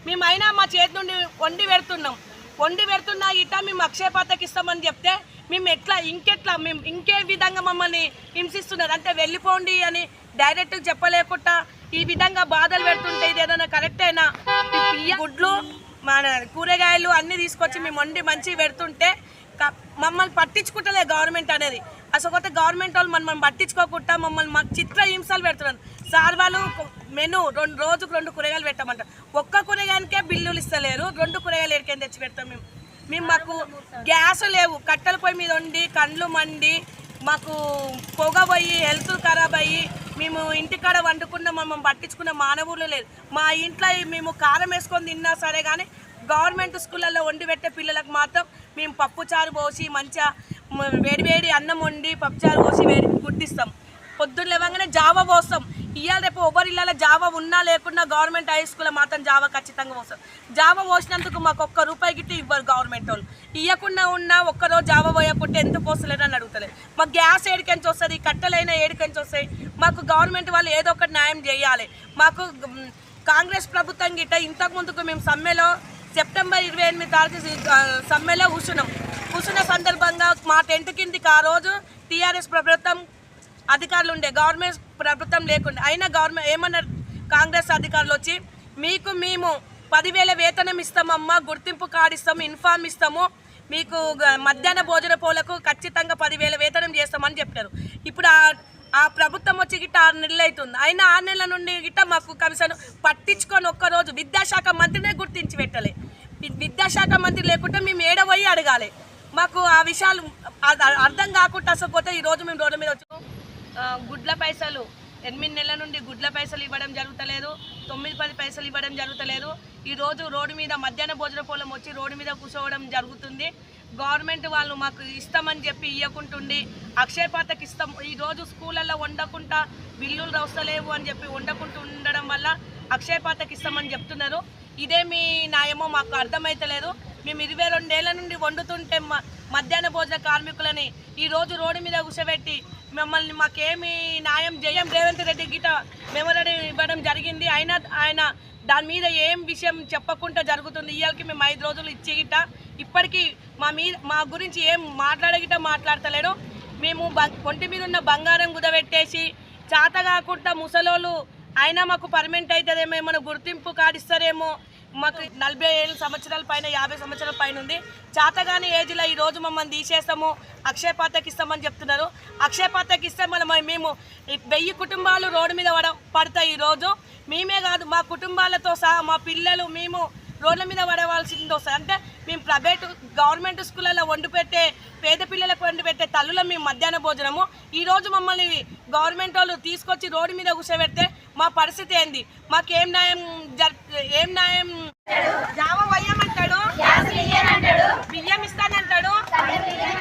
మేమైనా మా చేతి నుండి వండి పెడుతున్నా ఇట మేము అక్షయ పాత్రకి ఇస్తామని చెప్తే మేము మేము ఇంకే విధంగా మమ్మల్ని హింసిస్తున్నారు అంటే వెళ్ళిపోండి అని డైరెక్ట్గా చెప్పలేకుండా ఈ విధంగా బాధలు పెడుతుంటే ఇది ఏదైనా కరెక్ట్ అయినా గుడ్లు మన కూరగాయలు అన్నీ తీసుకొచ్చి మేము వండి మంచిగా పెడుతుంటే మమ్మల్ని పట్టించుకుంటలే గవర్నమెంట్ అనేది. అసలు కొత్త గవర్నమెంట్ వాళ్ళు మమ్మల్ని పట్టించుకోకుండా మమ్మల్ని మాకు చిత్ర హింసలు పెడుతున్నారు. సార్ వాళ్ళు మెను రోజుకు 2 కూరగాయలు పెట్టమంటారు. ఒక్క కూరగాయలకే బిల్లులు ఇస్తలేరు, 2 కూరగాయలు ఎడికేం తెచ్చి పెడతాం మేము మాకు గ్యాస్ లేవు, కట్టెల పొయ్యి మీద వండి కండ్లు మండి మాకు పొగ పోయి హెల్త్ ఖరాబ్ అయ్యి మేము ఇంటికాడ వండుకున్న మమ్మల్ని పట్టించుకున్న మానవులు లేదు. మా ఇంట్లో మేము కారం వేసుకొని తిన్నా సరే కానీ గవర్నమెంట్ స్కూళ్ళల్లో వండి పెట్టే పిల్లలకు మాత్రం మేము పప్పుచారు పోసి మంచిగా వేడివేడి అన్నం వండి పప్పుచారు పోసి గుడ్డిస్తాం. పొద్దున్న లేవగానే జావా పోస్తాం. ఇవాళ రేపు ఎవరి ఇళ్ళలో జావా ఉన్నా లేకున్నా గవర్నమెంట్ హై స్కూల్లో మాత్రం జావా ఖచ్చితంగా పోస్తాం. జావా పోసినందుకు మాకు ₹1 గిట్టి ఇవ్వరు గవర్నమెంట్ వాళ్ళు. ఇవ్వకుండా ఉన్నా ఒక్కరోజు జావా పోయకుంటే ఎంత పోస్తలేరు అని అడుగుతలేదు. మాకు గ్యాస్ ఏడికెంచి వస్తుంది, కట్టెలైనా ఏడికెంచి వస్తాయి. మాకు గవర్నమెంట్ వాళ్ళు ఏదో ఒకటి న్యాయం చేయాలి. మాకు కాంగ్రెస్ ప్రభుత్వం గిట్ట ఇంతకు ముందుకు మేము సమ్మెలో సెప్టెంబర్ 28 తారీఖు సమ్మెలో కూర్చున్న సందర్భంగా మా టెంట్ కిందికి ఆ రోజు టీఆర్ఎస్ ప్రభుత్వం అధికారులు ఉండే, గవర్నమెంట్ ప్రభుత్వం లేకుండా అయినా గవర్నమెంట్ ఏమన్నారు కాంగ్రెస్ అధికారులు వచ్చి మీకు మేము 10,000 వేతనం ఇస్తామమ్మా, గుర్తింపు కార్డు ఇస్తాము, ఇన్ఫార్మ్ ఇస్తాము, మీకు మధ్యాహ్న భోజన పోలకు ఖచ్చితంగా 10,000 వేతనం చేస్తామని చెప్పారు. ఇప్పుడు ఆ ప్రభుత్వం వచ్చి గిట్ట 6 నెలలు అవుతుంది. అయినా 6 నెలల నుండి గిట్ట మాకు కమిషన్ పట్టించుకొని ఒక్కరోజు విద్యాశాఖ మంత్రినే గుర్తించి పెట్టలే. విద్యాశాఖ మంత్రి లేకుంటే మేము ఏడవయ్యి అడగాలి. మాకు ఆ విషయాలు అర్థం కాకుండా అసలు పోతే ఈరోజు మేము రోడ్డు మీద వచ్చాము. గుడ్ల పైసలు 8 నెలల నుండి గుడ్ల పైసలు ఇవ్వడం జరుగుతలేదు, 9-10 పైసలు ఇవ్వడం జరుగుతలేదు. ఈరోజు రోడ్డు మీద మధ్యాహ్న భోజన పొలం వచ్చి రోడ్డు మీద కూర్చోవడం జరుగుతుంది. గవర్నమెంట్ వాళ్ళు మాకు ఇస్తామని చెప్పి ఇవ్వకుంటుండి అక్షయ పాత్రకి ఇస్తాం. ఈరోజు స్కూళ్ళల్లో వండకుండా బిల్లులు వస్తలేవు అని చెప్పి వండకుండా ఉండడం వల్ల అక్షయ పాత్రకి ఇస్తామని చెప్తున్నారు. ఇదే మీ న్యాయమో మాకు అర్థమైతలేదు. మేము 22 ఏళ్ల నుండి వండుతుంటే మధ్యాహ్న భోజన కార్మికులని ఈరోజు రోడ్డు మీద కూర్చోబెట్టి మమ్మల్ని మాకేమి న్యాయం రేవంత్ రెడ్డి గిట మెమోరాండం ఇవ్వడం జరిగింది. అయినా ఆయన దాని మీద ఏం విషయం చెప్పకుండా జరుగుతుంది. ఇవాళకి మేము 5 రోజులు ఇచ్చి గిట్ట ఇప్పటికీ మా గురించి ఏం మాట్లాడతలేడు. మేము ఒంటి మీద ఉన్న బంగారం కుదబెట్టేసి చేత కాకుండా ముసలోళ్ళు అయినా మాకు పర్మనెంట్ అవుతుందేమో, ఏమైనా గుర్తింపు కార్డు ఇస్తారేమో, మాకు 40 సంవత్సరాల పైన 50 సంవత్సరాల పైన ఉంది. చేతగాని ఏజ్లో ఈరోజు మమ్మల్ని తీసేస్తాము, అక్షయ పాత్రకి ఇస్తామని చెప్తున్నారు. అక్షయ పాత్రకి ఇస్తే మేము 1000 కుటుంబాలు రోడ్డు మీద పడతాయి. ఈరోజు మేమే కాదు మా కుటుంబాలతో సహా మా పిల్లలు మేము రోడ్ల మీద పడవలసింది వస్తుంది. అంటే మేము గవర్నమెంట్ స్కూళ్ళలో పేద పిల్లలకు వండి పెట్టే తల్లుల మేము మధ్యాహ్న భోజనము. ఈరోజు మమ్మల్ని గవర్నమెంట్ వాళ్ళు తీసుకొచ్చి రోడ్డు మీద కూర్చోబెడితే మా పరిస్థితి ఏంది? మాకు ఏం న్యాయం జావ వయ్యమంటాడు, బియ్యం ఇస్తానంటాడు.